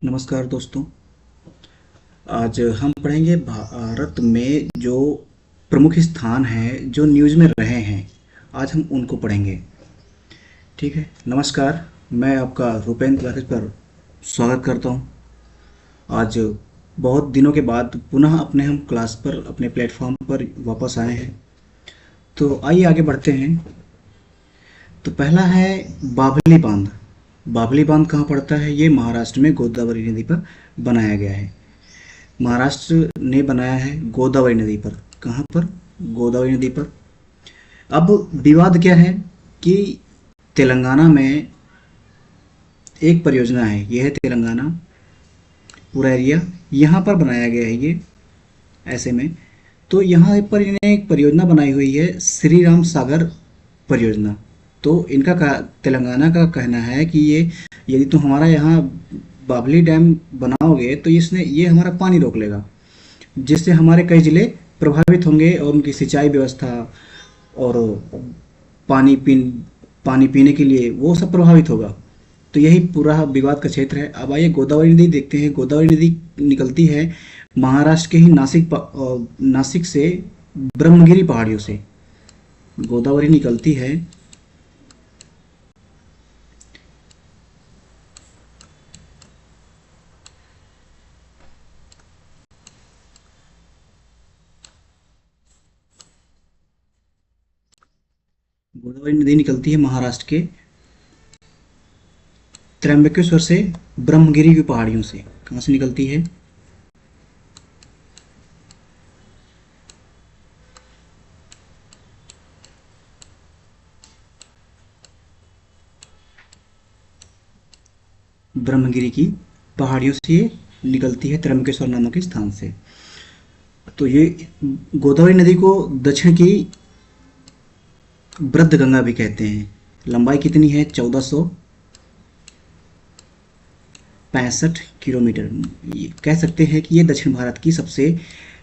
नमस्कार दोस्तों। आज हम पढ़ेंगे भारत में जो प्रमुख स्थान हैं जो न्यूज़ में रहे हैं। आज हम उनको पढ़ेंगे। ठीक है। नमस्कार। मैं आपका रुपेंद्र राकेश पर स्वागत करता हूँ। आज बहुत दिनों के बाद पुनः अपने हम क्लास पर अपने प्लेटफॉर्म पर वापस आए हैं। तो आइए आगे बढ़ते हैं। तो पहला है बावली बांध। बावली बांध कहाँ पड़ता है? ये महाराष्ट्र में गोदावरी नदी पर बनाया गया है। महाराष्ट्र ने बनाया है गोदावरी नदी पर। कहाँ पर? गोदावरी नदी पर। अब विवाद क्या है कि तेलंगाना में एक परियोजना है। यह है तेलंगाना पूरा एरिया, यहाँ पर बनाया गया है ये ऐसे में। तो यहाँ पर इन्हें एक परियोजना बनाई हुई है, श्री राम सागर परियोजना। तो इनका तेलंगाना का कहना है कि ये यदि तुम हमारा यहाँ बावली डैम बनाओगे तो इसने ये हमारा पानी रोक लेगा, जिससे हमारे कई ज़िले प्रभावित होंगे और उनकी सिंचाई व्यवस्था और पानी पीन पानी पीने के लिए वो सब प्रभावित होगा। तो यही पूरा विवाद का क्षेत्र है। अब आइए गोदावरी नदी देखते हैं। गोदावरी नदी निकलती है महाराष्ट्र के ही नासिक से ब्रह्मगिरी पहाड़ियों से गोदावरी निकलती है। गोदावरी नदी निकलती है महाराष्ट्र के त्र्यंबकेश्वर से ब्रह्मगिरी की पहाड़ियों से। कहाँ से निकलती है? ब्रह्मगिरी की पहाड़ियों से ये निकलती है, त्र्यंबकेश्वर नामक स्थान से। तो ये गोदावरी नदी को दक्षिण की वृद्ध गंगा भी कहते हैं। लंबाई कितनी है? 1465 किलोमीटर। ये कह सकते हैं कि ये दक्षिण भारत की सबसे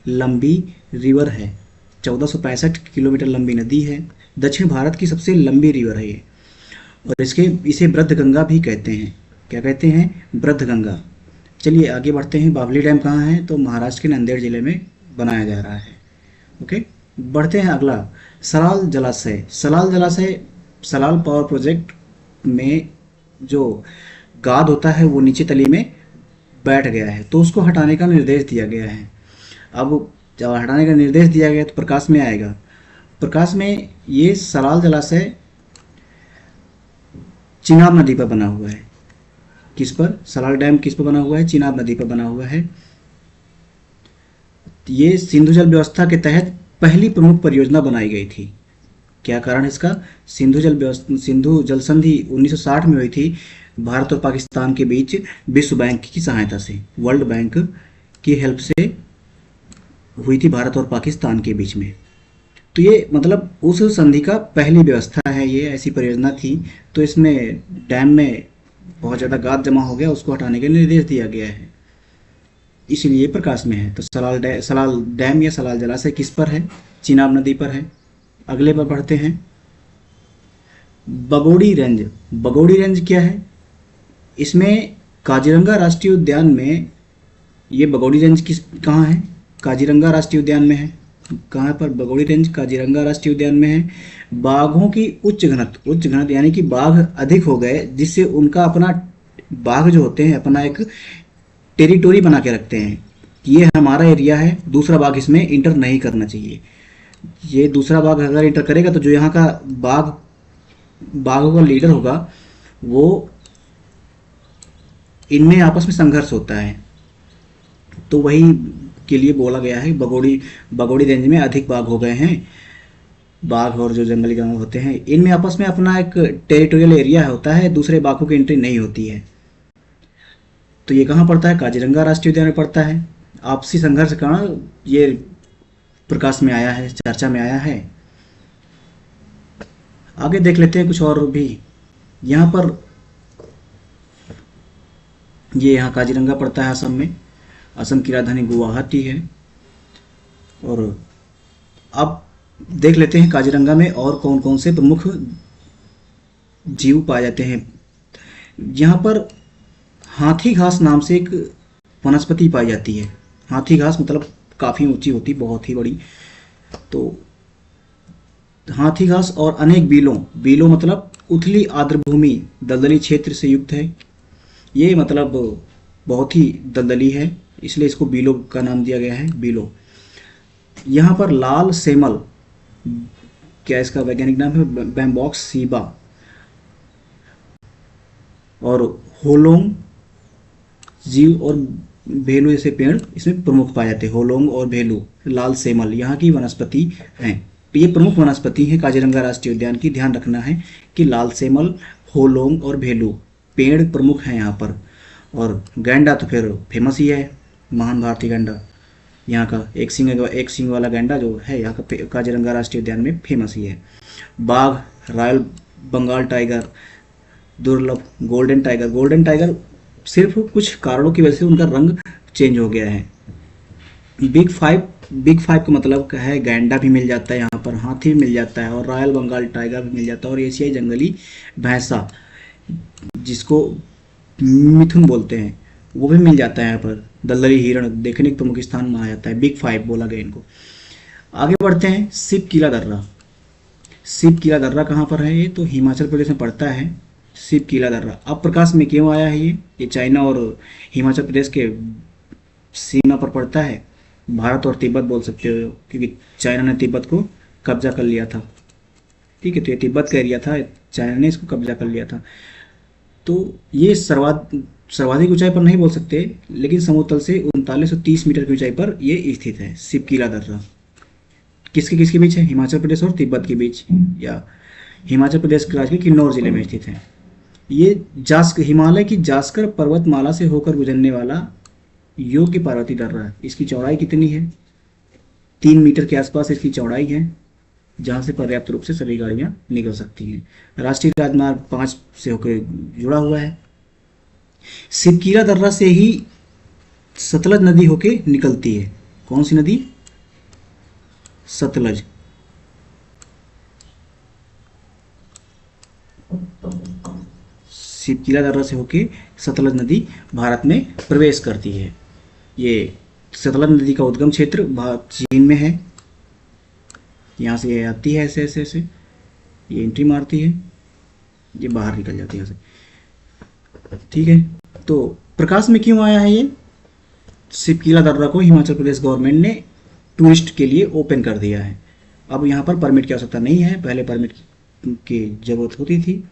लंबी रिवर है। 1465 किलोमीटर लंबी नदी है। दक्षिण भारत की सबसे लंबी रिवर है ये। और इसे वृद्ध गंगा भी कहते हैं। क्या कहते हैं? वृद्ध गंगा। चलिए आगे बढ़ते हैं। बावली डैम कहाँ है? तो महाराष्ट्र के नांदेड़ जिले में बनाया जा रहा है। ओके, बढ़ते हैं अगला। सलाल जलाशय। सलाल जलाशय सलाल पावर प्रोजेक्ट में जो गाद होता है वो नीचे तली में बैठ गया है, तो उसको हटाने का निर्देश दिया गया है। अब जब हटाने का निर्देश दिया गया तो प्रकाश में आएगा। प्रकाश में ये सलाल जलाशय चिनाब नदी पर बना हुआ है। किस पर? सलाल डैम किस पर बना हुआ है? चिनाब नदी पर बना हुआ है। ये सिंधु जल व्यवस्था के तहत पहली प्रमुख परियोजना बनाई गई थी। क्या कारण इसका? सिंधु जल संधि 1960 में हुई थी भारत और पाकिस्तान के बीच विश्व बैंक की सहायता से, वर्ल्ड बैंक की हेल्प से हुई थी भारत और पाकिस्तान के बीच में। तो ये मतलब उस संधि का पहली व्यवस्था है, ये ऐसी परियोजना थी। तो इसमें डैम में बहुत ज़्यादा गाद जमा हो गया, उसको हटाने का निर्देश दिया गया है, इसीलिए प्रकाश में है। तो सलाल डैम या सलाल जलाशय किस पर है? चिनाब नदी पर है। अगले पर बढ़ते हैं। बगोड़ी रेंज। बगोड़ी रेंज क्या है? इसमें काजीरंगा राष्ट्रीय उद्यान में ये बगोड़ी रेंज कहाँ है? काजीरंगा राष्ट्रीय उद्यान में है। कहाँ पर? बगोड़ी रेंज काजीरंगा राष्ट्रीय उद्यान में है। बाघों की उच्च घनत्व यानी कि बाघ अधिक हो गए, जिससे उनका अपना बाघ जो होते हैं अपना एक टेरिटोरी बना के रखते हैं कि ये हमारा एरिया है, दूसरा बाघ इसमें इंटर नहीं करना चाहिए। ये दूसरा बाघ अगर इंटर करेगा तो जो यहाँ का बाघों का लीडर होगा वो इनमें आपस में संघर्ष होता है। तो वही के लिए बोला गया है बगोड़ी रेंज में अधिक बाघ हो गए हैं। बाघ और जो जंगली जानवर होते हैं इनमें आपस में अपना एक टेरिटोरियल एरिया होता है, दूसरे बाघों की एंट्री नहीं होती है। तो ये कहाँ पड़ता है? काजीरंगा राष्ट्रीय उद्यान में पड़ता है। आपसी संघर्ष का ये प्रकाश में आया है, चर्चा में आया है। आगे देख लेते हैं कुछ और भी। यहाँ पर ये यहाँ काजीरंगा पड़ता है असम में। असम की राजधानी गुवाहाटी है। और अब देख लेते हैं काजीरंगा में और कौन कौन से प्रमुख जीव पाए जाते हैं। यहाँ पर हाथी घास नाम से एक वनस्पति पाई जाती है। हाथी घास मतलब काफ़ी ऊंची होती, बहुत ही बड़ी। तो हाथी घास और अनेक बीलों, बीलों मतलब उथली आर्द्रभूमि दलदली क्षेत्र से युक्त है। ये मतलब बहुत ही दलदली है, इसलिए इसको बीलो का नाम दिया गया है, बीलो। यहाँ पर लाल सेमल, क्या इसका वैज्ञानिक नाम है, बैम्बॉक्स सीबा, और होलोंग जीव और भेलू जैसे पेड़ इसमें प्रमुख पाए जाते हैं। होलोंग और भेलू, लाल सेमल यहाँ की वनस्पति हैं। ये प्रमुख वनस्पति है काजीरंगा राष्ट्रीय उद्यान की। ध्यान रखना है कि लाल सेमल, होलोंग और भेलू पेड़ प्रमुख हैं यहाँ पर। और गैंडा तो फिर फेमस ही है, महान भारतीय गैंडा यहाँ का, एक सींग वाला गैंडा जो है यहाँ का काजीरंगा राष्ट्रीय उद्यान में फेमस ही है। बाघ, रॉयल बंगाल टाइगर, दुर्लभ गोल्डन टाइगर। गोल्डन टाइगर सिर्फ कुछ कारणों की वजह से उनका रंग चेंज हो गया है। बिग फाइव का मतलब है गैंडा भी मिल जाता है यहाँ पर, हाथी भी मिल जाता है, और रॉयल बंगाल टाइगर भी मिल जाता है, और एशियाई जंगली भैंसा जिसको मिथुन बोलते हैं वो भी मिल जाता है यहाँ पर। दलदली हिरण देखने के प्रमुख स्थान माना जाता है, बिग फाइव बोला गया इनको। आगे बढ़ते हैं, शिव कीला दर्रा। शिव कीला दर्रा कहाँ पर है? ये तो हिमाचल प्रदेश में पड़ता है, शिव कीला दर्रा। अब प्रकाश में क्यों आया है? ये चाइना और हिमाचल प्रदेश के सीमा पर पड़ता है। भारत और तिब्बत बोल सकते हो, क्योंकि चाइना ने तिब्बत को कब्जा कर लिया था। ठीक है, तो ये तिब्बत का एरिया था, चाइना ने इसको कब्जा कर लिया था। तो ये सर्वाधिक ऊंचाई पर नहीं बोल सकते, लेकिन समुद्र तल से 3930 मीटर की ऊंचाई पर ये स्थित है, शिव कीला दर्रा। किसके किसके बीच है? हिमाचल प्रदेश और तिब्बत के बीच, या हिमाचल प्रदेश के राज्य के किन्नौर जिले में स्थित है। ये हिमालय की जास्कर पर्वतमाला से होकर गुजरने वाला योग्य पार्वती दर्रा है। इसकी चौड़ाई कितनी है? 3 मीटर के आसपास इसकी चौड़ाई है, जहाँ से पर्याप्त रूप से सभी गाड़ियाँ निकल सकती हैं। राष्ट्रीय राजमार्ग 5 से होकर जुड़ा हुआ है। शिवकीला दर्रा से ही सतलज नदी होके निकलती है। कौन सी नदी? सतलज। शिवकीला दर्रा से होके सतलज नदी भारत में प्रवेश करती है। ये सतलज नदी का उद्गम क्षेत्र चीन में है। यहाँ से ये आती है ऐसे ऐसे ऐसे, ये एंट्री मारती है, ये बाहर निकल जाती है यहाँ से। ठीक है, तो प्रकाश में क्यों आया है ये? शिवकीला दर्रा को हिमाचल प्रदेश गवर्नमेंट ने टूरिस्ट के लिए ओपन कर दिया है। अब यहाँ पर परमिट की आवश्यकता नहीं है, पहले परमिट की जरूरत होती थी।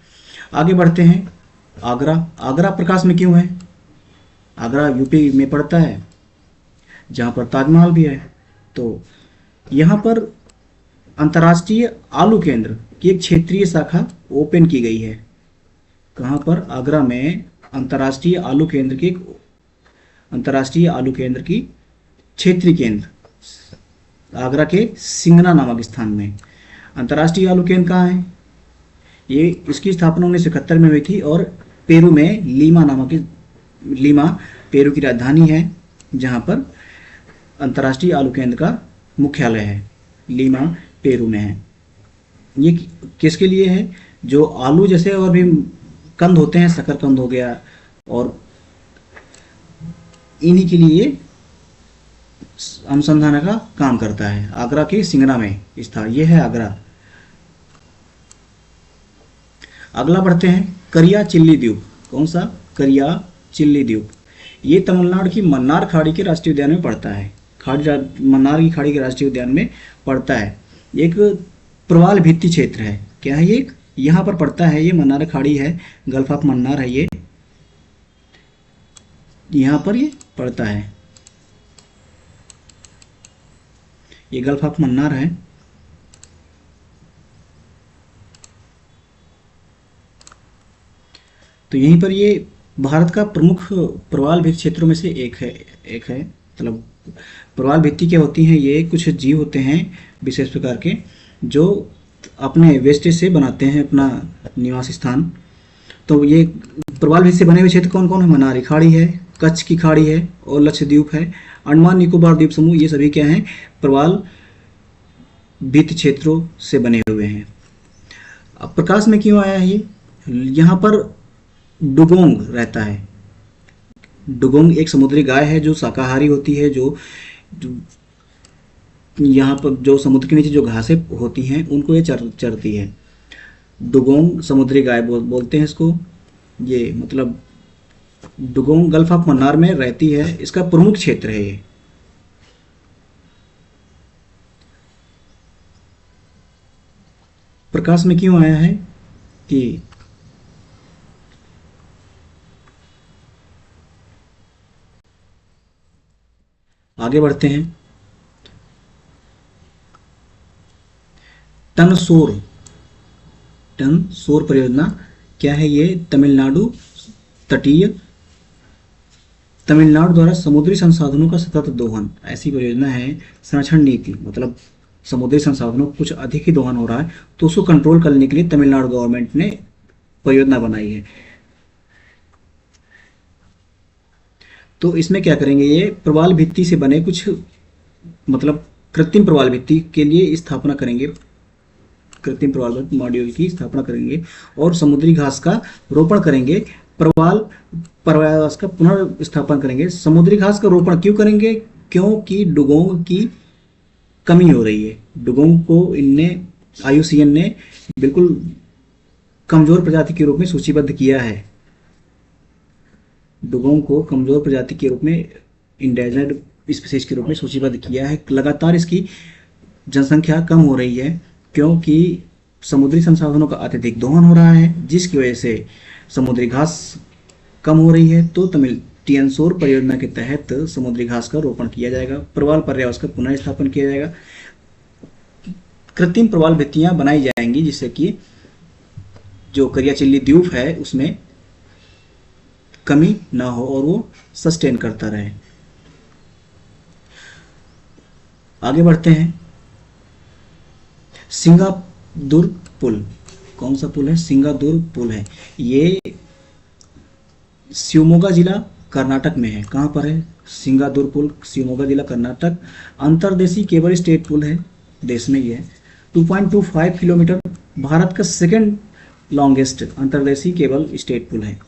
आगे बढ़ते हैं, आगरा। आगरा प्रकाश में क्यों है? आगरा यूपी में पड़ता है, जहाँ पर ताजमहल भी है। तो यहाँ पर अंतर्राष्ट्रीय आलू केंद्र की एक क्षेत्रीय शाखा ओपन की गई है। कहाँ पर? आगरा में अंतर्राष्ट्रीय आलू केंद्र की क्षेत्रीय केंद्र, आगरा के सिंगना नामक स्थान में। अंतर्राष्ट्रीय आलू केंद्र कहाँ है? ये इसकी स्थापना 1971 में हुई थी, और पेरू में लीमा पेरू की राजधानी है, जहाँ पर अंतर्राष्ट्रीय आलू केंद्र का मुख्यालय है, लीमा पेरू में है। ये किसके लिए है? जो आलू जैसे और भी कंद होते हैं, शकरकंद हो गया, और इन्हीं के लिए अनुसंधान का काम करता है। आगरा के सिंगना में स्थान ये है आगरा। अगला बढ़ते हैं, करिया चिल्ली द्वीप। कौन सा? करिया चिल्ली द्वीप। ये तमिलनाडु की मन्नार खाड़ी के राष्ट्रीय उद्यान में पड़ता है। मन्नार की खाड़ी के राष्ट्रीय उद्यान में पड़ता है। एक प्रवाल भित्ति क्षेत्र है। क्या है ये? यहाँ पर पड़ता है, ये मन्नार खाड़ी है, गल्फ ऑफ मन्नार है, ये यहाँ पर ये पड़ता है, ये गल्फ ऑफ मन्नार है। तो यहीं पर ये भारत का प्रमुख प्रवाल भित्ति क्षेत्रों में से एक है। मतलब प्रवाल भित्ति क्या होती हैं? ये कुछ जीव होते हैं विशेष प्रकार के, जो अपने वेस्टेज से बनाते हैं अपना निवास स्थान। तो ये प्रवाल भित्ति से बने हुए क्षेत्र कौन कौन है? मनारी खाड़ी है, कच्छ की खाड़ी है, और लक्षद्वीप है, अंडमान निकोबार द्वीप समूह। ये सभी क्या हैं? प्रवाल भित्ति क्षेत्रों से बने हुए हैं। अब प्रकाश में क्यों आया है ये? यहाँ पर डुगोंग रहता है। डुगोंग एक समुद्री गाय है जो शाकाहारी होती है, जो यहाँ पर जो समुद्र के नीचे जो घासें होती हैं उनको ये चरती है। डुगोंग समुद्री गाय बोलते हैं इसको। ये मतलब डुगोंग गल्फ ऑफ मन्नार में रहती है, इसका प्रमुख क्षेत्र है ये। प्रकाश में क्यों आया है कि आगे बढ़ते हैं। टनसोर, टनसोर परियोजना क्या है? ये तमिलनाडु तटीय तमिलनाडु द्वारा समुद्री संसाधनों का सतत दोहन ऐसी परियोजना है। संरक्षण नीति मतलब समुद्री संसाधनों कुछ अधिक ही दोहन हो रहा है तो उसको कंट्रोल करने के लिए तमिलनाडु गवर्नमेंट ने परियोजना बनाई है। तो इसमें क्या करेंगे, ये प्रवाल भित्ति से बने कुछ मतलब कृत्रिम प्रवाल भित्ति के लिए स्थापना करेंगे, कृत्रिम प्रवाल मॉड्यूल की स्थापना करेंगे और समुद्री घास का रोपण करेंगे। प्रवाल का पुनर्स्थापन करेंगे। समुद्री घास का रोपण क्यों करेंगे? क्योंकि डुगोंग की कमी हो रही है। डुगोंग को इनने IUCN ने बिल्कुल कमजोर प्रजाति के रूप में सूचीबद्ध किया है। डुगोंग को कमजोर प्रजाति के रूप में इंडेंजर्ड स्पीशीज के रूप में सूचीबद्ध किया है। लगातार इसकी जनसंख्या कम हो रही है क्योंकि समुद्री संसाधनों का अत्यधिक दोहन हो रहा है, जिसकी वजह से समुद्री घास कम हो रही है। तो टनसोर परियोजना के तहत समुद्री घास का रोपण किया जाएगा, प्रवाल पर्यावरण का पुनर्स्थापन किया जाएगा, कृत्रिम प्रवाल भित्तियां बनाई जाएंगी जिससे कि जो करियाचिल्ली द्वीप है उसमें कमी ना हो और वो सस्टेन करता रहे। आगे बढ़ते हैं। सिंगादुर पुल, कौन सा पुल है? सिंगादुर पुल है। ये शिवमोगा जिला कर्नाटक में है। कहाँ पर है? सिंगादुर पुल शिवमोगा जिला कर्नाटक। अंतर्देशीय केबल स्टेट पुल है, देश में ये है। 2.25 किलोमीटर, भारत का सेकंड लॉन्गेस्ट अंतर्देशीय केबल स्टेट पुल है,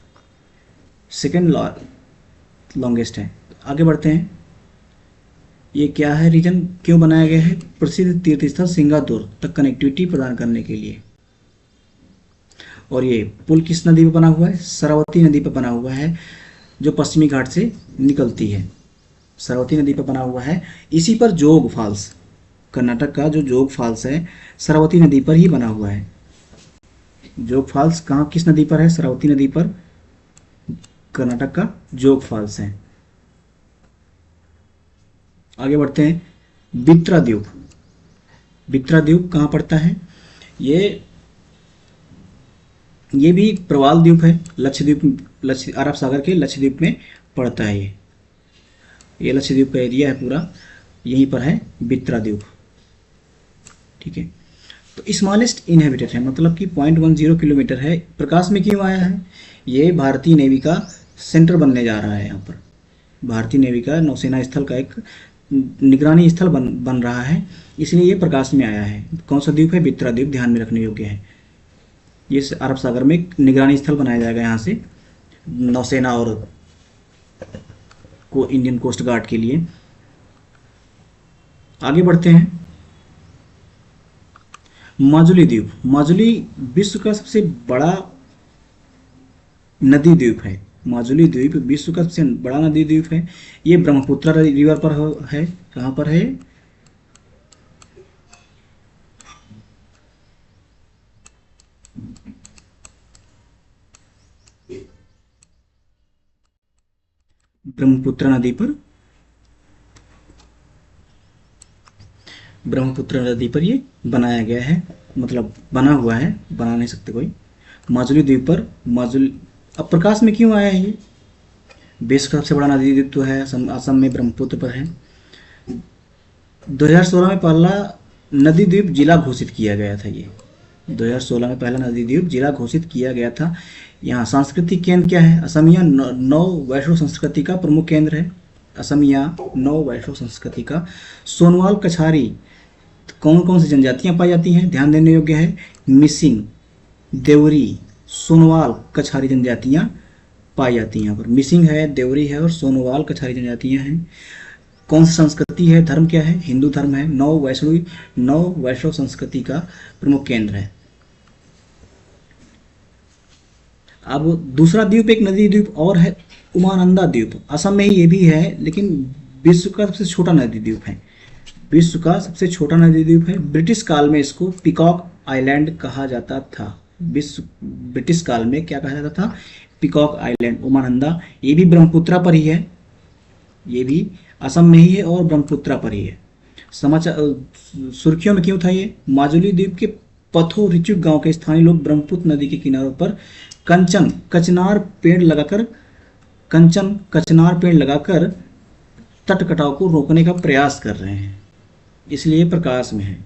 सेकंड लॉन्गेस्ट है। आगे बढ़ते हैं। ये क्या है? रीजन क्यों बनाया गया है? प्रसिद्ध तीर्थ स्थल सिंगादुर तक कनेक्टिविटी प्रदान करने के लिए। और ये पुल किस नदी पर बना हुआ है? सरवती नदी पर बना हुआ है, जो पश्चिमी घाट से निकलती है। सरवती नदी पर बना हुआ है। इसी पर जोग फॉल्स, कर्नाटक का जो जोग फॉल्स है सरवती नदी पर ही बना हुआ है। जोग फॉल्स कहाँ किस नदी पर है? सरवती नदी पर कर्नाटक का जोग फॉल्स है। आगे बढ़ते हैं। बित्रा द्वीप, बित्रा द्वीप कहाँ पड़ता है? ये भी प्रवाल द्वीप है, लक्षद्वीप अरब सागर के लक्षद्वीप में पड़ता है। ये लक्षद्वीप का एरिया है पूरा, यहीं पर है बित्रा द्वीप। ठीक है, तो स्मॉलेस्ट इनहेबिटेड है, मतलब कि 0.10 किलोमीटर है। प्रकाश में क्यों आया है? ये भारतीय नेवी का सेंटर बनने जा रहा है। यहाँ पर भारतीय नेवी का नौसेना स्थल का एक निगरानी स्थल बन रहा है, इसलिए ये प्रकाश में आया है। कौन सा द्वीप है? बित्रा द्वीप, ध्यान में रखने योग्य है। ये अरब सागर में एक निगरानी स्थल बनाया जाएगा यहाँ से नौसेना और को इंडियन कोस्ट गार्ड के लिए। आगे बढ़ते हैं। माजुली द्वीप, माजुली विश्व का सबसे बड़ा नदी द्वीप है। माजुली द्वीप विश्व का सबसे बड़ा नदी द्वीप है। ये ब्रह्मपुत्र रिवर पर है। कहाँ पर है? ब्रह्मपुत्र नदी पर, ब्रह्मपुत्र नदी पर ये बनाया गया है, मतलब बना हुआ है, बना नहीं सकते कोई। माजुली द्वीप पर माजुली। अब प्रकाश में क्यों आया है? ये विश्व का सबसे बड़ा नदी द्वीप तो है, असम में ब्रह्मपुत्र पर है। 2016 में पहला नदी द्वीप जिला घोषित किया गया था। ये 2016 में पहला नदी द्वीप जिला घोषित किया गया था। यहाँ सांस्कृतिक केंद्र क्या है? असमिया नौ वैष्णव संस्कृति का प्रमुख केंद्र है। असमिया नौ वैष्णव संस्कृति का। सोनवाल कछारी कौन कौन सी जनजातियां पाई जाती हैं? ध्यान देने योग्य है। मिसिंग, देवरी, सोनवाल, कछारी जनजातियां पाई जाती हैं यहाँ पर। मिसिंग है, देवरी है और सोनोवाल कछारी जनजातियाँ हैं। कौन सी संस्कृति है, धर्म क्या है, हिंदू धर्म है। नौ वैष्णव संस्कृति का प्रमुख केंद्र है। अब दूसरा द्वीप, एक नदी द्वीप और है, उमानंदा द्वीप। असम में ही ये भी है, लेकिन विश्व का सबसे छोटा नदी द्वीप है। विश्व का सबसे छोटा नदी द्वीप है। ब्रिटिश काल में इसको पिकॉक आइलैंड कहा जाता था। ब्रिटिश काल में क्या कहा जाता था, पिकॉक आइलैंड, उमानंदा। ये भी ब्रह्मपुत्रा पर ही है, ये भी असम में ही है और ब्रह्मपुत्रा पर ही है। समाचार सुर्खियों में क्यों था ये, माजुली द्वीप के पथो रिचुक गांव के स्थानीय लोग ब्रह्मपुत्र नदी के किनारों पर कचनार पेड़ लगाकर तट कटाव को रोकने का प्रयास कर रहे हैं, इसलिए प्रकाश में है।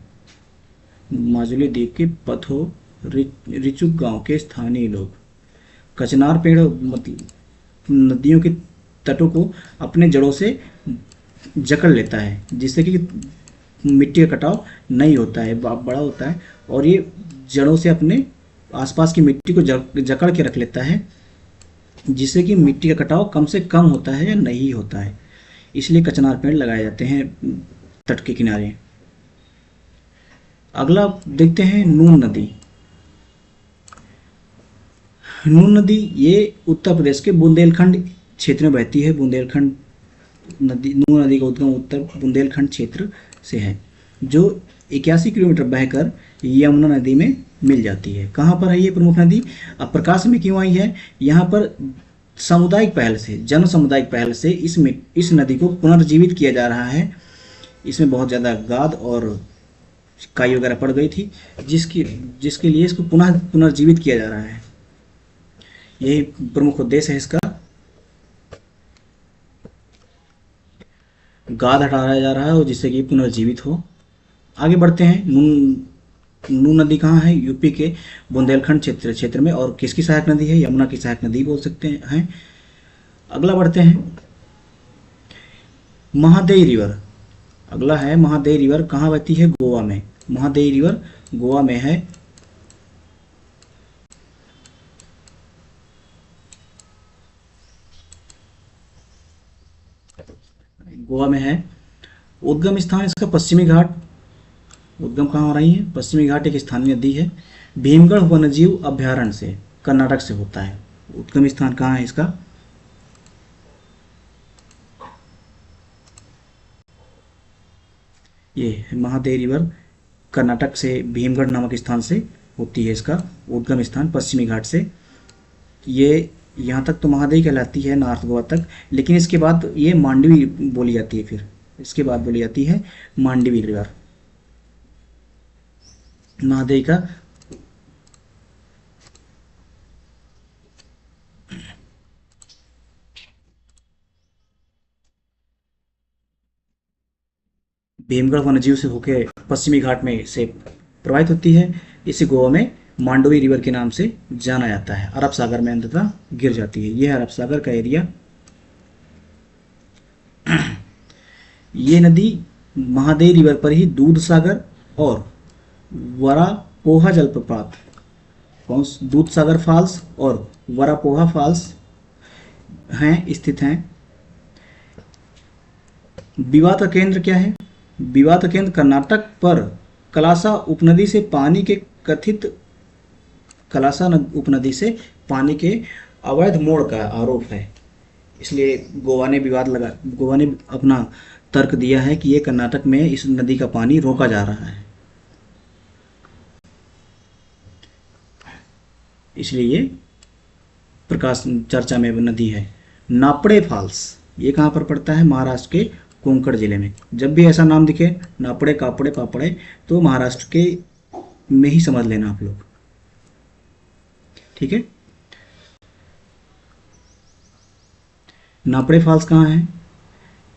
माजुली द्वीप के पथो रिचुक गांव के स्थानीय लोग, कचनार पेड़ मतलब नदियों के तटों को अपने जड़ों से जकड़ लेता है, जिससे कि मिट्टी का कटाव नहीं होता है, बड़ा होता है, और ये जड़ों से अपने आसपास की मिट्टी को जकड़ के रख लेता है, जिससे कि मिट्टी का कटाव कम से कम होता है या नहीं होता है। इसलिए कचनार पेड़ लगाए जाते हैं तट के किनारे। अगला देखते हैं नून नदी। नून नदी ये उत्तर प्रदेश के बुंदेलखंड क्षेत्र में बहती है। बुंदेलखंड नदी, नून नदी का उद्गम उत्तर बुंदेलखंड क्षेत्र से है, जो 81 किलोमीटर बहकर यमुना नदी में मिल जाती है। कहाँ पर है ये प्रमुख नदी, अब प्रकाश में क्यों आई है, यहाँ पर सामुदायिक पहल से, जन सामुदायिक पहल से इस नदी को पुनर्जीवित किया जा रहा है। इसमें बहुत ज़्यादा गाद और काई वगैरह पड़ गई थी, जिसके लिए इसको पुनर्जीवित किया जा रहा है। यही प्रमुख उद्देश्य है इसका। गाद हटाया जा रहा है और जिससे कि पुनर्जीवित हो। आगे बढ़ते हैं। नून नदी कहाँ है, यूपी के बुंदेलखंड क्षेत्र में, और किसकी सहायक नदी है, यमुना की सहायक नदी बोल सकते हैं। अगला बढ़ते हैं, महादेई रिवर। अगला है महादेई रिवर, कहाँ बहती है, गोवा में। महादेई रिवर गोवा में है। गोवा में है। उद्गम स्थान इसका पश्चिमी घाट। उद्गम कहाँ हो रही है, पश्चिमी घाट एक स्थानीय नदी है। भीमगढ़ वन्यजीव अभ्यारण्य से, कर्नाटक से होता है। उद्गम स्थान कहाँ है इसका, ये महादेई रिवर कर्नाटक से भीमगढ़ नामक स्थान से होती है। इसका उद्गम स्थान पश्चिमी घाट से। ये यहाँ तक तो महादेई कहलाती है, नॉर्थ गोवा तक, लेकिन इसके बाद ये मांडवी बोली जाती है। फिर इसके बाद बोली जाती है मांडवी रिवर। महादेई का भीमगढ़ वन्यजीव से होकर पश्चिमी घाट में से प्रवाहित होती है। इसे गोवा में मांडवी रिवर के नाम से जाना जाता है। अरब सागर में अंततः गिर जाती है। यह अरब सागर का एरिया। ये नदी महादेई रिवर पर ही दूध सागर और वरापोहा जलप्रपात, दूध सागर फॉल्स और वरापोहा फॉल्स हैं, स्थित हैं। विवाद का केंद्र क्या है, विवाद का केंद्र कर्नाटक पर कलासा उपनदी से पानी के पानी के अवैध मोड़ का आरोप है। इसलिए गोवा ने अपना तर्क दिया है कि ये कर्नाटक में इस नदी का पानी रोका जा रहा है, इसलिए ये प्रकाश चर्चा में नदी है। नापड़े फॉल्स, ये कहाँ पर पड़ता है, महाराष्ट्र के कोंकण जिले में। जब भी ऐसा नाम दिखे, नापड़े, कापड़े, पापड़े, तो महाराष्ट्र के में ही समझ लेना आप लोग, ठीक है। नापड़े फॉल्स कहाँ है,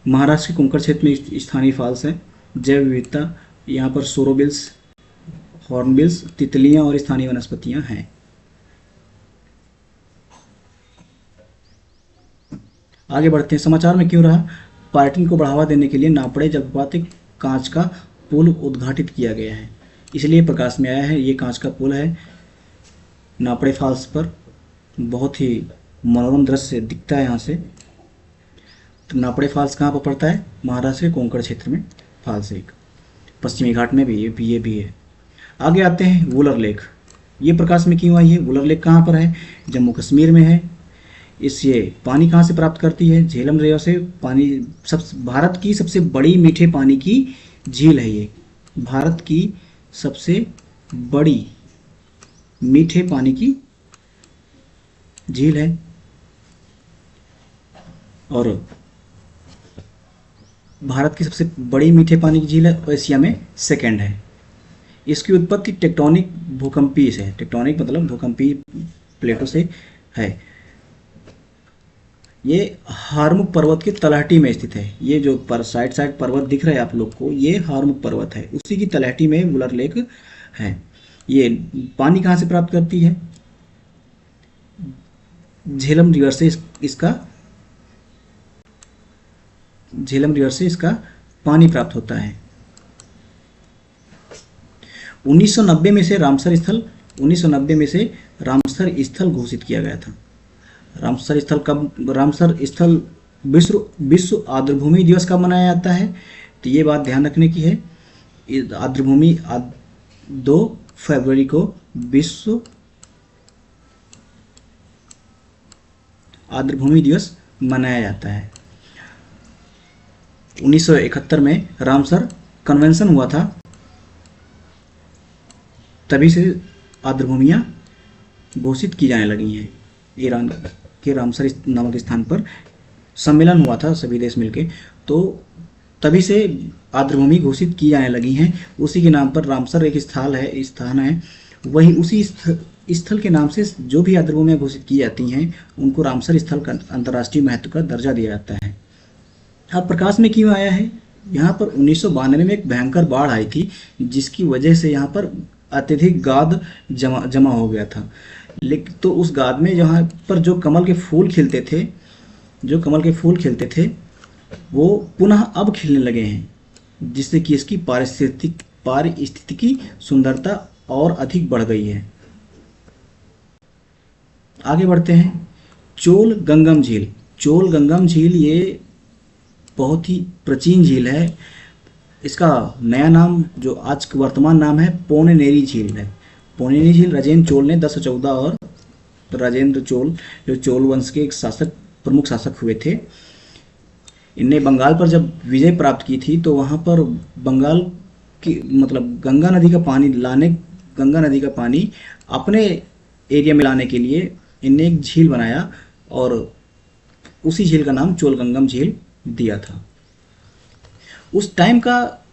महाराष्ट्र के कोंकण क्षेत्र में स्थानीय फॉल्स है। जैव विविधता, यहाँ पर सोरोबिल्स, हॉर्नबिल्स, तितलियां और स्थानीय वनस्पतियां हैं। आगे बढ़ते हैं। समाचार में क्यों रहा, पर्यटन को बढ़ावा देने के लिए नापड़े जलप्रपात एक कांच का पुल उद्घाटित किया गया है, इसलिए प्रकाश में आया है। ये कांच का पुल है नापड़े फॉल्स पर, बहुत ही मनोरम दृश्य दिखता है यहाँ से। तो नापड़े फॉल्स कहाँ पर पड़ता है? महाराष्ट्र के कोंकण क्षेत्र में फॉल्स एक, पश्चिमी घाट में भी ये भी है। आगे आते हैं वुलर लेक। ये प्रकाश में क्यों आई है? वुलर लेक कहाँ पर है? जम्मू कश्मीर में है। ये पानी कहाँ से प्राप्त करती है? झेलम दरिया से पानी। भारत की सबसे बड़ी मीठे पानी की झील है ये। भारत की सबसे बड़ी मीठे पानी की झील है और भारत की सबसे बड़ी मीठे पानी की झील है और एशिया में सेकंड है। इसकी उत्पत्ति टेक्टोनिक भूकंपीय से है। टेक्टोनिक मतलब भूकंपीय प्लेटों से है। ये हारमुक पर्वत के तलहटी में स्थित है। ये जो साइड पर्वत दिख रहा है आप लोग को, ये हारमुक पर्वत है, उसी की तलहटी में वुलर लेक है। ये पानी कहाँ से प्राप्त करती है? झेलम रिवर से इसका पानी प्राप्त होता है। 1990 में से रामसर स्थल घोषित किया गया था। रामसर स्थल विश्व आर्द्रभूमि दिवस कब मनाया जाता है? तो ये बात ध्यान रखने की है। आर्द्रभूमि 2 फरवरी को विश्व आर्द्रभूमि दिवस मनाया जाता है। 1971 में रामसर कन्वेंशन हुआ था, तभी से आर्द्रभूमियां घोषित की जाने लगी हैं। ईरान के रामसर नामक स्थान पर सम्मेलन हुआ था सभी देश मिलके, तो तभी से आर्द्रभूमि घोषित की जाने लगी हैं। उसी के नाम पर रामसर एक स्थान है। वही उसी स्थल के नाम से जो भी आर्द्रभूमियां घोषित की जाती हैं उनको रामसर स्थल का अंतर्राष्ट्रीय महत्व का दर्जा दिया जाता है। अब प्रकाश में क्यों आया है? यहाँ पर 1992 में एक भयंकर बाढ़ आई थी, जिसकी वजह से यहाँ पर अत्यधिक गाद जमा हो गया था। लेकिन तो उस गाद में जहाँ पर जो कमल के फूल खिलते थे वो पुनः अब खिलने लगे हैं, जिससे कि इसकी पारिस्थितिकी सुंदरता और अधिक बढ़ गई है। आगे बढ़ते हैं। चोल गंगम झील ये बहुत ही प्राचीन झील है। इसका नया नाम जो आज वर्तमान नाम है पोनेनेरी झील है। पोनेनेरी झील राजेंद्र चोल ने 1014 और राजेंद्र चोल जो चोल वंश के एक प्रमुख शासक हुए थे, इनने बंगाल पर जब विजय प्राप्त की थी तो वहाँ पर बंगाल की मतलब गंगा नदी का पानी अपने एरिया में लाने के लिए इनने एक झील बनाया और उसी झील का नाम चोल गंगम झील दिया था। उस टाइम का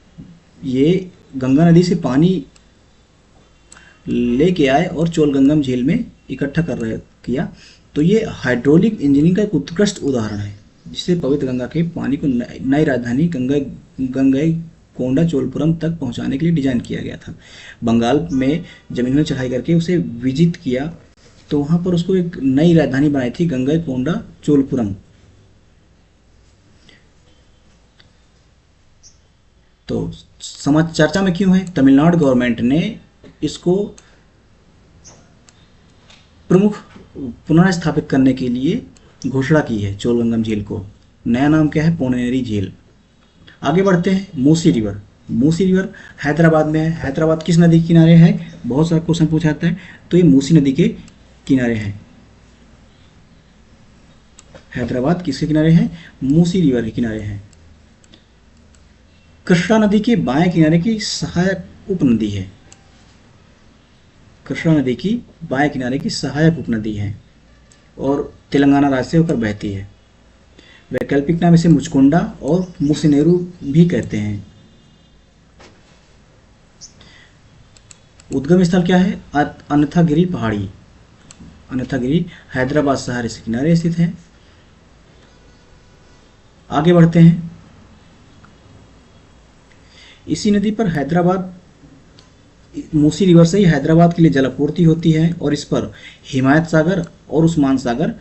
ये गंगा नदी से पानी लेके आए और चोल गंगम झील में इकट्ठा किया। तो ये हाइड्रोलिक इंजीनियरिंग का एक उत्कृष्ट उदाहरण है, जिससे पवित्र गंगा के पानी को नई राजधानी गंगईकोंडा चोलपुरम तक पहुंचाने के लिए डिजाइन किया गया था। बंगाल में जमीन में चढ़ाई करके उसे विजिट किया तो वहां पर उसको एक नई राजधानी बनाई थी गंगईकोंडा चोलपुरम। तो चर्चा में क्यों है? तमिलनाडु गवर्नमेंट ने इसको प्रमुख पुनः स्थापित करने के लिए घोषणा की है। चोलगंगम झील को नया नाम क्या है? पोनेनेरी झील। आगे बढ़ते हैं। मूसी रिवर हैदराबाद में है। हैदराबाद किस नदी के किनारे है? बहुत सारा क्वेश्चन पूछा जाता है, तो ये मूसी नदी के किनारे है। हैदराबाद किसके किनारे है? मूसी रिवर के किनारे है। कृष्णा नदी के बाएं किनारे की सहायक उपनदी है। कृष्णा नदी की बाएं किनारे की सहायक उपनदी है और तेलंगाना राज्य से होकर बहती है। वैकल्पिक नाम इसे मुचकुंडा और मुसिनेरू भी कहते हैं। उद्गम स्थल क्या है? अनंथगिरी पहाड़ी। अनंथगिरी हैदराबाद शहर के किनारे स्थित है। आगे बढ़ते हैं। इसी नदी पर मूसी रिवर से ही हैदराबाद के लिए जल आपूर्ति होती है और इस पर हिमायत सागर और उस्मान सागर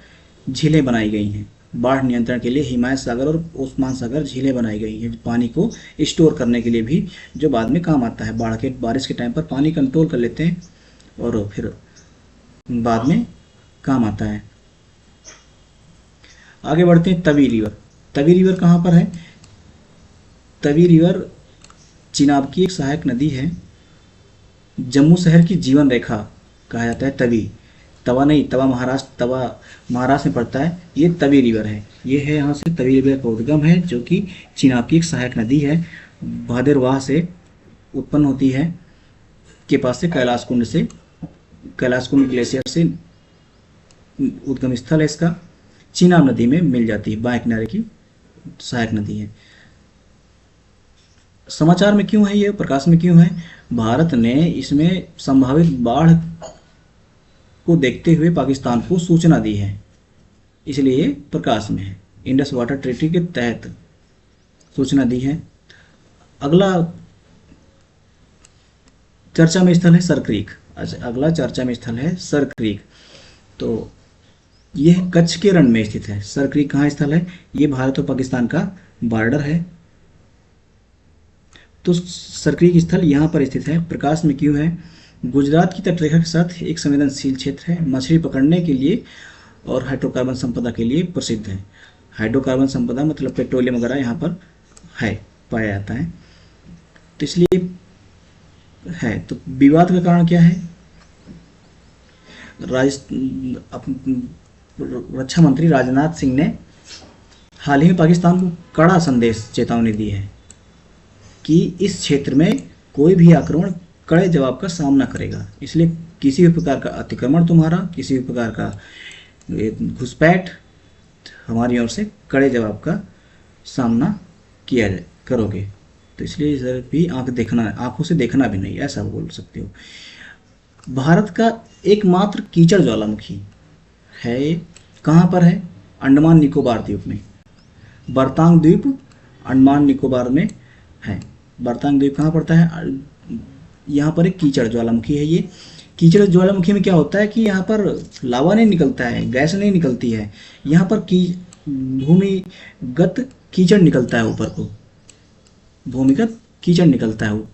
झीलें बनाई गई हैं। बाढ़ नियंत्रण के लिए हिमायत सागर और उस्मान सागर झीलें बनाई गई हैं, पानी को स्टोर करने के लिए भी, जो बाद में काम आता है। बारिश के टाइम पर पानी कंट्रोल कर लेते हैं और फिर बाद में काम आता है। आगे बढ़ते हैं, तवी रिवर। तवी रिवर कहाँ पर है? तवी रिवर चिनाब की एक सहायक नदी है। जम्मू शहर की जीवन रेखा कहा जाता है तवी। तवा नहीं, तवा महाराष्ट्र, तवा महाराष्ट्र में पड़ता है। ये तवी रिवर है, ये है यहाँ से तवी रिवर का उद्गम है, जो कि चिनाब की एक सहायक नदी है। भादरवाह से उत्पन्न होती है, के पास से कैलाश कुंड ग्लेशियर से उद्गम स्थल है इसका। चिनाब नदी में मिल जाती है, बाएं किनारे की सहायक नदी है। समाचार में क्यों है ये, प्रकाश में क्यों है? भारत ने इसमें संभावित बाढ़ को देखते हुए पाकिस्तान को सूचना दी है, इसलिए ये प्रकाश में है। इंडस वाटर ट्रीटी के तहत सूचना दी है। अगला चर्चा में स्थल है सर क्रीक। अगला चर्चा में स्थल है सर क्रीक। तो यह कच्छ के रण में स्थित है। सर क्रीक कहाँ स्थल है? ये भारत और पाकिस्तान का बॉर्डर है। तो सर क्रीक स्थल यहाँ पर स्थित है। प्रकाश में क्यों है? गुजरात की तटरेखा के साथ एक संवेदनशील क्षेत्र है, मछली पकड़ने के लिए और हाइड्रोकार्बन संपदा के लिए प्रसिद्ध है। हाइड्रोकार्बन संपदा मतलब पेट्रोलियम वगैरह यहाँ पर है, पाया जाता है, तो इसलिए है। तो विवाद का कारण क्या है? रक्षा मंत्री राजनाथ सिंह ने हाल ही में पाकिस्तान को कड़ा संदेश, चेतावनी दी है कि इस क्षेत्र में कोई भी आक्रमण कड़े जवाब का सामना करेगा। इसलिए किसी भी प्रकार का अतिक्रमण तुम्हारा, किसी भी प्रकार का घुसपैठ हमारी ओर से कड़े जवाब का सामना किया करोगे। तो इसलिए इधर भी आंखों से देखना भी नहीं, ऐसा बोल सकते हो। भारत का एकमात्र कीचड़ ज्वालामुखी है, कहाँ पर है? अंडमान निकोबार द्वीप में। बरतांग द्वीप अंडमान निकोबार में है। बरतांग द्वीप कहाँ पड़ता है? यहाँ पर एक कीचड़ ज्वालामुखी है। ये कीचड़ ज्वालामुखी में क्या होता है कि यहाँ पर लावा नहीं निकलता है, गैस नहीं निकलती है, यहाँ पर भूमिगत कीचड़ निकलता है, ऊपर को भूमिगत कीचड़ निकलता है वो,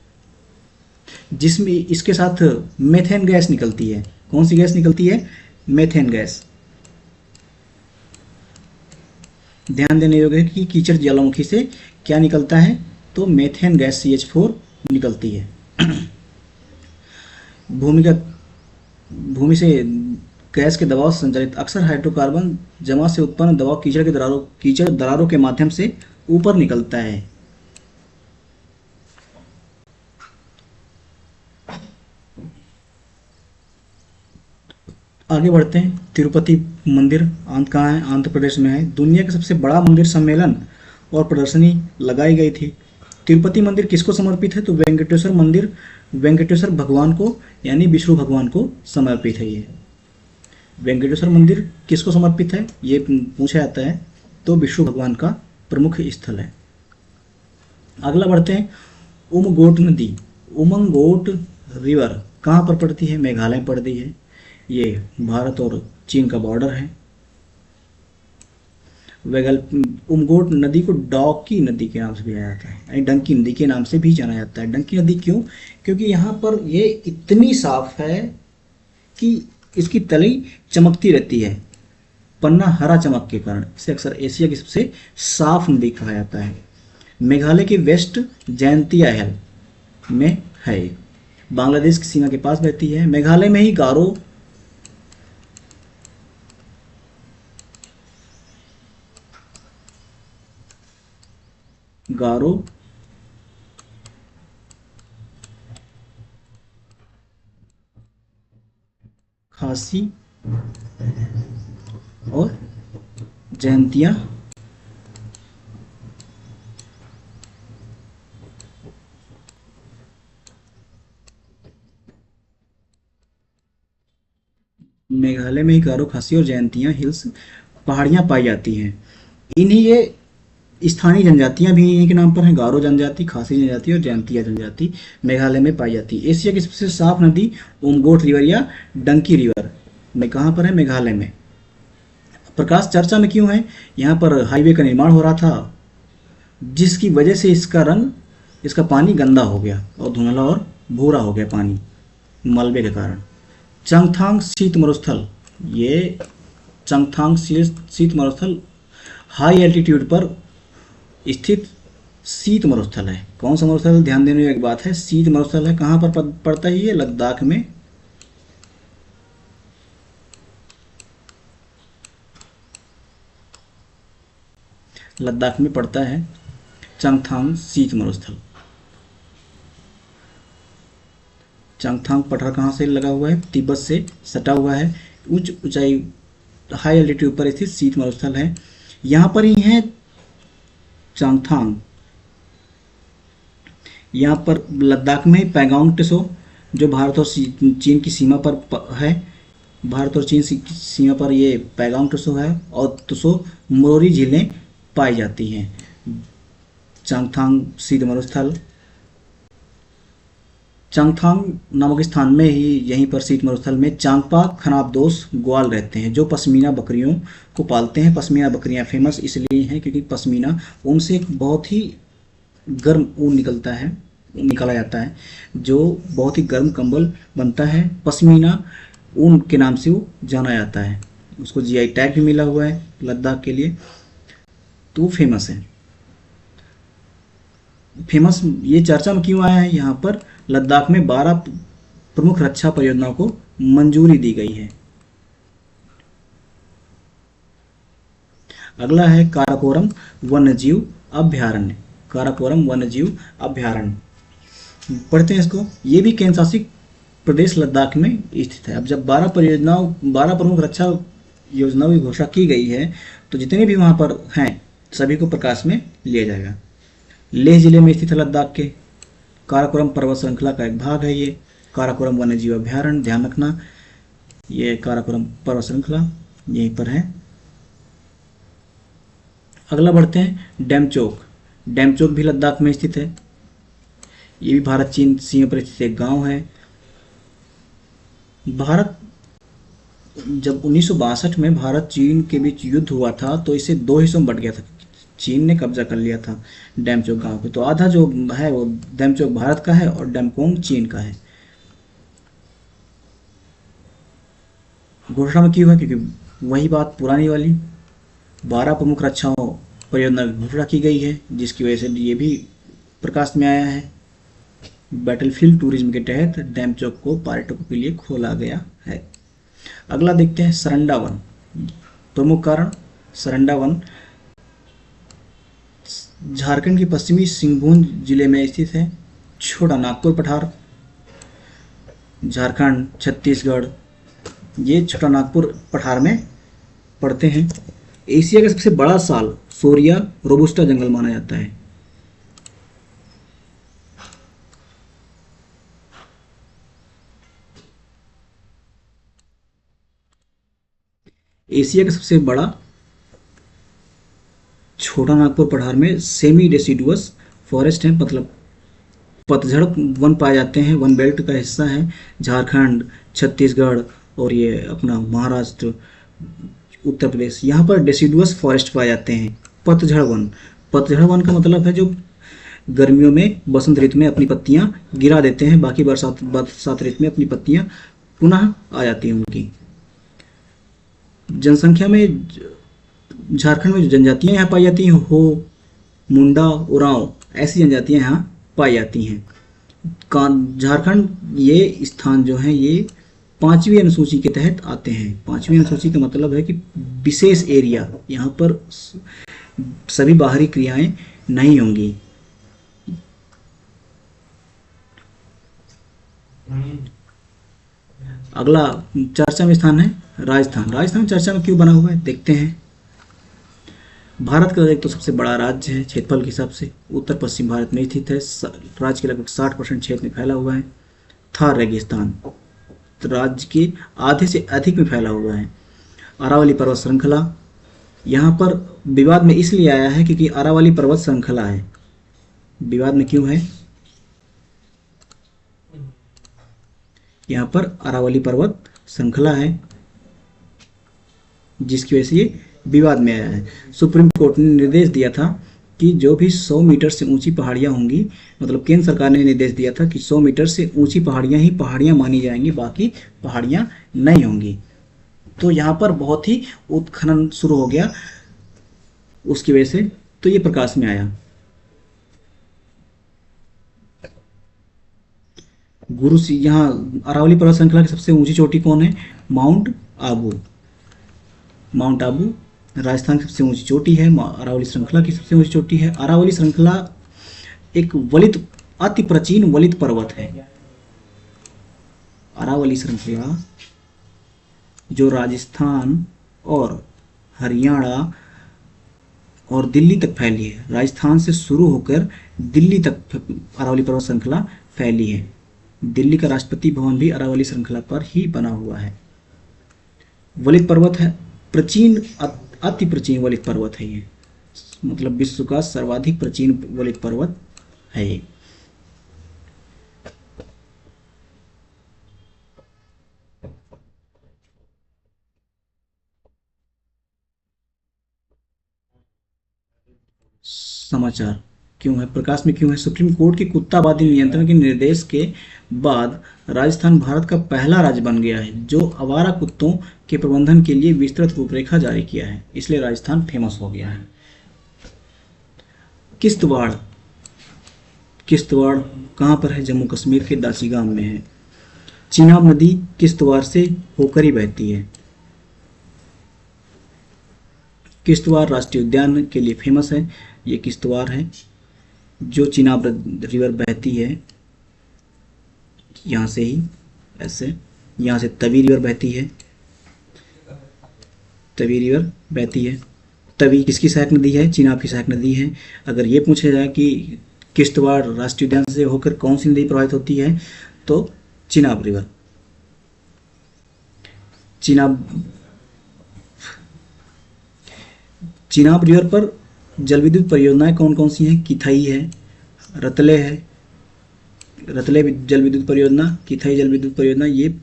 जिसमें इसके साथ मेथेन गैस निकलती है। कौन सी गैस निकलती है? Methane gas. ध्यान देने योग्य है कि कीचड़ ज्वालामुखी से क्या निकलता है, तो मेथेन गैस CH4 निकलती है। भूमि से गैस के दबाव संचालित अक्सर हाइड्रोकार्बन जमा से उत्पन्न दबाव कीचड़ दरारों के माध्यम से ऊपर निकलता है। आगे बढ़ते हैं। तिरुपति मंदिर कहाँ है? आंध्र प्रदेश में है। दुनिया का सबसे बड़ा मंदिर सम्मेलन और प्रदर्शनी लगाई गई थी। तिरुपति मंदिर किसको समर्पित है? तो वेंकटेश्वर मंदिर, वेंकटेश्वर भगवान को यानी विष्णु भगवान को समर्पित है। ये वेंकटेश्वर मंदिर किसको समर्पित है ये पूछा जाता है, तो विष्णु भगवान का प्रमुख स्थल है। अगला बढ़ते हैं। उमगोट नदी, उमंगोट रिवर कहाँ पर पड़ती है? मेघालय में पड़ती है। ये भारत और चीन का बॉर्डर है। उमगोट नदी को डॉकी नदी के नाम से भी जाना जाता है, यानी डंकी नदी के नाम से भी जाना जाता है। डंकी नदी क्यों? क्योंकि यहाँ पर ये इतनी साफ है कि इसकी तली चमकती रहती है, पन्ना हरा चमक के कारण इसे अक्सर एशिया की सबसे साफ नदी कहा जाता है। मेघालय के वेस्ट जयंतिया हिल में है, बांग्लादेश की सीमा के पास बहती है। मेघालय में ही गारो खासी और जयंतिया मेघालय में ही गारो खासी और जयंतिया हिल्स पहाड़ियां पाई जाती हैं। इन्हीं ये स्थानीय जनजातियां भी इन्हीं के नाम पर हैं। गारो जनजाति, खासी जनजाति और जयंतिया जनजाति मेघालय में पाई जाती है। एशिया की सबसे साफ नदी उमगोट रिवर या डंकी रिवर में कहाँ पर है? मेघालय में। प्रकाश चर्चा में क्यों है? यहाँ पर हाईवे का निर्माण हो रहा था, जिसकी वजह से इसका पानी गंदा हो गया और धुंधला और भूरा हो गया पानी, मलबे के कारण। चंगथांग शीत मरुस्थल, ये चंगथांग शीत मरुस्थल हाई एल्टीट्यूड पर स्थित शीत मरुस्थल है। कौन सा मरुस्थल? ध्यान देने की बात है, शीत मरुस्थल है। कहाँ पर पड़ता है ये? लद्दाख में। लद्दाख में पड़ता है चंगथांग शीत मरुस्थल। चंगथांग पठार कहाँ से लगा हुआ है? तिब्बत से सटा हुआ है। उच्च ऊंचाई हाई एल्टीट्यूड पर स्थित शीत मरुस्थल है। यहाँ पर ही है चंगथांग। यहाँ पर लद्दाख में पैंगोंग त्सो, जो भारत और चीन की सीमा पर है। भारत और चीन सीमा पर ये पैंगोंग त्सो है, और त्सो मोरोरी झीलें पाई जाती हैं। चंगथांग शीत मरुस्थल, चंगथांग नामक स्थान में ही, यहीं पर शीत मरुस्थल में चांगपा खनाबदोश ग्वाल रहते हैं, जो पश्मीना बकरियों को पालते हैं। पश्मीना बकरियां फेमस इसलिए हैं क्योंकि पश्मीना ऊन से एक बहुत ही गर्म ऊन निकाला जाता है, जो बहुत ही गर्म कंबल बनता है। पश्मीना ऊन के नाम से वो जाना जाता है। उसको जीआई टैग भी मिला हुआ है लद्दाख के लिए, तो वो फेमस है। फेमस ये चर्चा में क्यों आया है? यहाँ पर लद्दाख में 12 प्रमुख रक्षा परियोजनाओं को मंजूरी दी गई है। अगला है काराकोरम वन्यजीव अभयारण्य। काराकोरम वन्यजीव अभयारण्य पढ़ते हैं इसको। ये भी केंद्र शासित प्रदेश लद्दाख में स्थित है। अब जब 12 प्रमुख रक्षा योजनाओं की घोषणा की गई है, तो जितने भी वहां पर हैं सभी को प्रकाश में लिया जाएगा। लेह जिले में स्थित है लद्दाख के। काराकोरम पर्वत श्रृंखला का एक भाग है ये काराकोरम वन्यजीव अभयारण्य। ध्यान रखना, ये काराकोरम पर्वत श्रृंखला यहीं पर है। अगला बढ़ते हैं डेमचोक। डेमचोक भी लद्दाख में स्थित है। ये भी भारत चीन सीमा पर स्थित एक गांव है। भारत जब 1962 में भारत चीन के बीच युद्ध हुआ था, तो इसे 2 हिस्सों में बंट गया था। चीन ने कब्जा कर लिया था डेमचोक गांव पे। तो आधा जो है वो डेमचोक भारत का है और डेमकोंग चीन का है। घोषणा में क्यों है? क्योंकि वही बात पुरानी वाली 12 प्रमुख रक्षाओं परियोजना की घोषणा की गई है, जिसकी वजह से ये भी प्रकाश में आया है। बैटलफील्ड टूरिज्म के तहत डेमचोक को पर्यटकों के लिए खोला गया है। अगला देखते हैं सरंडा वन। प्रमुख कारण सरंडा वन झारखंड के पश्चिमी सिंहभूम जिले में स्थित है। छोटा नागपुर पठार, झारखंड, छत्तीसगढ़, ये छोटा नागपुर पठार में पड़ते हैं। एशिया का सबसे बड़ा साल सोरिया रोबुस्टा जंगल माना जाता है। एशिया का सबसे बड़ा छोटा नागपुर पठार में सेमी डेसिडुअस फॉरेस्ट है, मतलब पतझड़ वन पाए जाते हैं। वन बेल्ट का हिस्सा है झारखंड, छत्तीसगढ़ और ये अपना महाराष्ट्र, उत्तर प्रदेश। यहाँ पर डेसिडुअस फॉरेस्ट पाए जाते हैं। पतझड़ वन, पतझड़ वन का मतलब है जो गर्मियों में बसंत ऋतु में अपनी पत्तियां गिरा देते हैं, बाकी बरसात ऋतु में अपनी पत्तियां पुनः आ जाती हैं उनकी। जनसंख्या में झारखंड में जो जनजातियां यहाँ पाई जाती हैं, हो, मुंडा, उरांव, ऐसी जनजातियां यहाँ पाई जाती हैं। झारखंड ये स्थान जो है ये 5वीं अनुसूची के तहत आते हैं। 5वीं अनुसूची का मतलब है कि विशेष एरिया, यहाँ पर सभी बाहरी क्रियाएं नहीं होंगी। अगला चर्चा में स्थान है राजस्थान। राजस्थान चर्चा में क्यों बना हुआ है देखते हैं। भारत का एक तो सबसे बड़ा राज्य है क्षेत्रफल के हिसाब से, उत्तर पश्चिम भारत में स्थित है। राज्य के लगभग 60% क्षेत्र में फैला हुआ है। थार रेगिस्तान तो राज्य के आधे से अधिक में फैला हुआ है। अरावली पर्वत श्रृंखला यहाँ पर विवाद में इसलिए आया है क्योंकि अरावली पर्वत श्रृंखला है। विवाद में क्यों है? यहाँ पर अरावली पर्वत श्रृंखला है, जिसकी वजह से ये विवाद में आया है। सुप्रीम कोर्ट ने निर्देश दिया था कि जो भी 100 मीटर से ऊंची पहाड़ियां होंगी, मतलब केंद्र सरकार ने निर्देश दिया था कि 100 मीटर से ऊंची पहाड़ियां ही पहाड़ियां मानी जाएंगी, बाकी पहाड़ियां नहीं होंगी। तो यहाँ पर बहुत ही उत्खनन शुरू हो गया उसकी वजह से तो ये प्रकाश में आया। गुरु यहाँ अरावली पर्वत श्रृंखला की सबसे ऊंची चोटी कौन है? माउंट आबू। माउंट आबू राजस्थान की सबसे ऊंची चोटी है। अरावली श्रृंखला की सबसे ऊंची चोटी है। अरावली श्रृंखला एक वलित अति प्राचीन वलित पर्वत है। अरावली श्रृंखला जो राजस्थान और हरियाणा और दिल्ली तक फैली है, राजस्थान से शुरू होकर दिल्ली तक अरावली पर्वत श्रृंखला फैली है। दिल्ली का राष्ट्रपति भवन भी अरावली श्रृंखला पर ही बना हुआ है। वलित पर्वत है, प्राचीन अति प्राचीन वलित पर्वत है ये, मतलब विश्व का सर्वाधिक प्राचीन वलित पर्वत है ये। समाचार क्यों है? प्रकाश में क्यों है? सुप्रीम कोर्ट के कुत्तावादी नियंत्रण के निर्देश के बाद राजस्थान भारत का पहला राज्य बन गया है जो आवारा कुत्तों के प्रबंधन के लिए विस्तृत रूपरेखा जारी किया है, इसलिए राजस्थान फेमस हो गया है। किश्तवाड़, किश्तवाड़ कहाँ पर है? जम्मू कश्मीर के दासीगाम में है। चिनाब नदी किश्तवाड़ से होकर ही बहती है। किश्तवाड़ राष्ट्रीय उद्यान के लिए फेमस है। ये किश्तवाड़ है जो चिनाब रिवर बहती है यहाँ से ही, ऐसे यहाँ से तवी रिवर बहती है। तवी रिवर बहती है। तवी किसकी सहायक नदी है? चिनाब की सहायक नदी है। अगर ये पूछा जाए कि किश्तवाड़ राष्ट्रीय उद्यान से होकर कौन सी नदी प्रभावित होती है, तो चिनाब रिवर। चिनाब रिवर पर जल विद्युत परियोजनाएं कौन कौन सी हैं? किथई है, रतले है, रतले जल विद्युत परियोजना, किथई जल विद्युत परियोजना, ये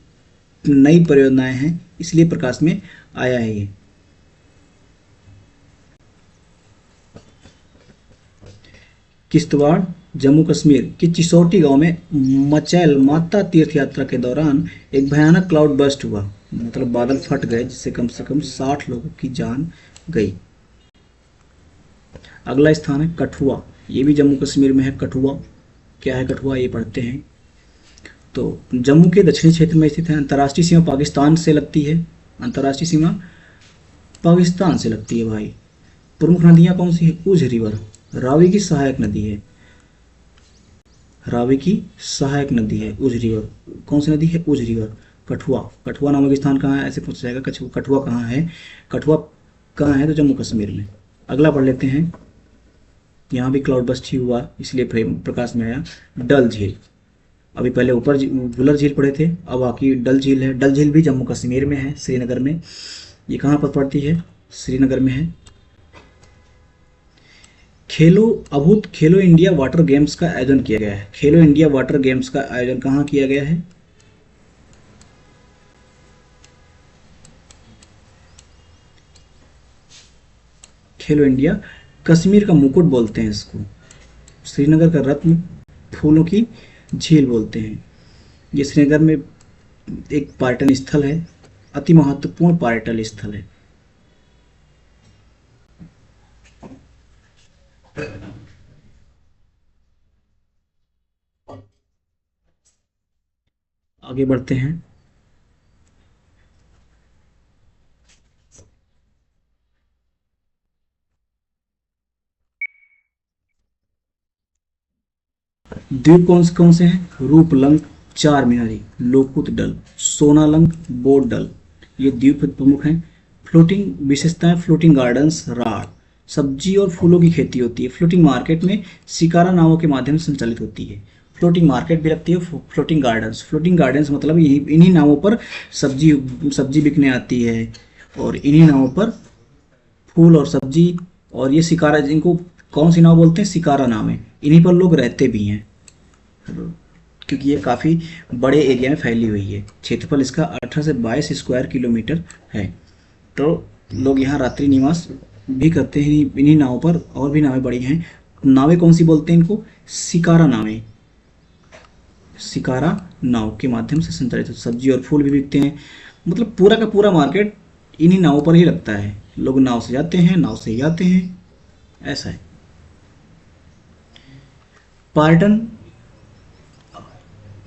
नई परियोजनाएं हैं, इसलिए प्रकाश में आया है ये। किश्तवाड़ जम्मू कश्मीर के चिसौटी गांव में मचैल माता तीर्थ यात्रा के दौरान एक भयानक क्लाउड बर्स्ट हुआ, मतलब बादल फट गए जिससे कम से कम 60 लोगों की जान गई। अगला स्थान है कठुआ, ये भी जम्मू कश्मीर में है। कठुआ क्या है? कठुआ ये पढ़ते हैं। तो जम्मू के दक्षिणी क्षेत्र में स्थित है। अंतर्राष्ट्रीय सीमा पाकिस्तान से लगती है। अंतर्राष्ट्रीय सीमा पाकिस्तान से लगती है भाई। प्रमुख नदियां कौन सी है? उझ रिवर रावी की सहायक नदी है। रावी की सहायक नदी है उझ रिवर। कौन सी नदी है? उझ रिवर। कठुआ, कठुआ नामक स्थान कहाँ है? ऐसे पूछा जाएगा। कठुआ कहाँ है? कठुआ कहाँ है? तो जम्मू कश्मीर में। अगला पढ़ लेते हैं। यहाँ भी क्लाउड बस्ट ही हुआ, इसलिए प्रकाश में आया। डल झील, अभी पहले ऊपर वुलर झील पढ़े थे, अब बाकी डल झील है। डल झील भी जम्मू कश्मीर में है, श्रीनगर में। ये कहाँ पर पड़ती है? श्रीनगर में है। खेलो इंडिया वाटर गेम्स का आयोजन किया गया है। खेलो इंडिया वाटर गेम्स का आयोजन कहाँ किया गया है? खेलो इंडिया, कश्मीर का मुकुट बोलते हैं इसको, श्रीनगर का रत्न, फूलों की झील बोलते हैं। ये श्रीनगर में एक पर्यटन स्थल है, अति महत्वपूर्ण पर्यटन स्थल है। आगे बढ़ते हैं। द्वीप कौन से हैं? रूपलंग, चार मीनारी, लोकुत डल, सोनालंग, बोट डल, ये द्वीप प्रमुख हैं। फ्लोटिंग विशेषताएं, फ्लोटिंग गार्डन्स, राड़, सब्जी और फूलों की खेती होती है। फ्लोटिंग मार्केट में शिकारा नावों के माध्यम से संचालित होती है। फ्लोटिंग मार्केट भी लगती है। फ्लोटिंग गार्डन्स मतलब इन्हीं नावों पर सब्जी बिकने आती है, और इन्हीं नावों पर फूल और सब्जी, और ये शिकारा, जिनको कौन सी नाव बोलते हैं? शिकारा नाव है। इन्हीं पर लोग रहते भी हैं, क्योंकि ये काफ़ी बड़े एरिया में फैली हुई है। क्षेत्रफल इसका 18 से 22 स्क्वायर किलोमीटर है। तो लोग यहाँ रात्रि निवास भी करते हैं इन्हीं नावों पर। और भी नावें बड़ी हैं। नावें कौन सी बोलते हैं इनको? शिकारा नावें। शिकारा नाव के माध्यम से संचालित सब्जी और फूल भी बिकते हैं। मतलब पूरा का पूरा मार्केट इन्हीं नावों पर ही लगता है। लोग नाव से जाते हैं, नाव से ही आते हैं। ऐसा है। पर्यटन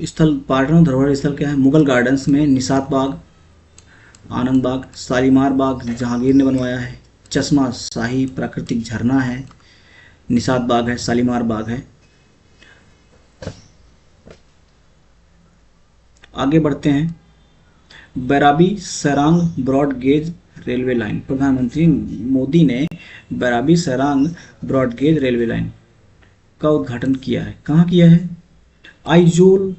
स्थल, पर्यटन धरोहर स्थल क्या है? मुगल गार्डन्स में निशात बाग, आनंद बाग, शालीमार बाग जहांगीर ने बनवाया है, चश्मा शाही प्राकृतिक झरना है, निशात बाग है, शालीमार बाग है। आगे बढ़ते हैं। Bairabi Sairang broad gauge railway line, प्रधानमंत्री मोदी ने Bairabi Sairang broad gauge railway line का उद्घाटन किया है। कहाँ किया है? आइजोल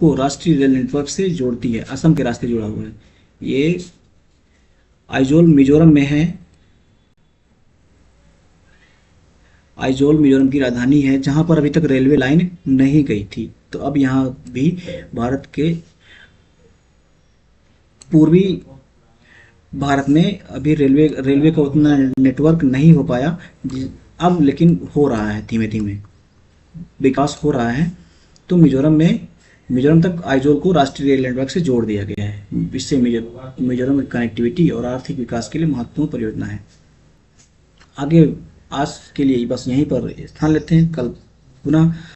को राष्ट्रीय रेल नेटवर्क से जोड़ती है, असम के रास्ते जुड़ा हुआ है। ये आइजोल मिजोरम में है। आइजोल मिजोरम की राजधानी है, जहां पर अभी तक रेलवे लाइन नहीं गई थी। तो अब यहाँ भी भारत के पूर्वी भारत में अभी रेलवे का उतना नेटवर्क नहीं हो पाया, अब लेकिन हो रहा है, धीमे धीमे विकास हो रहा है। तो मिजोरम तक आइजोल को राष्ट्रीय रेल नेटवर्क से जोड़ दिया गया है। इससे मिजोरम की कनेक्टिविटी और आर्थिक विकास के लिए महत्वपूर्ण परियोजना है। आगे आज के लिए बस यहीं पर स्थान लेते हैं। कल पुनः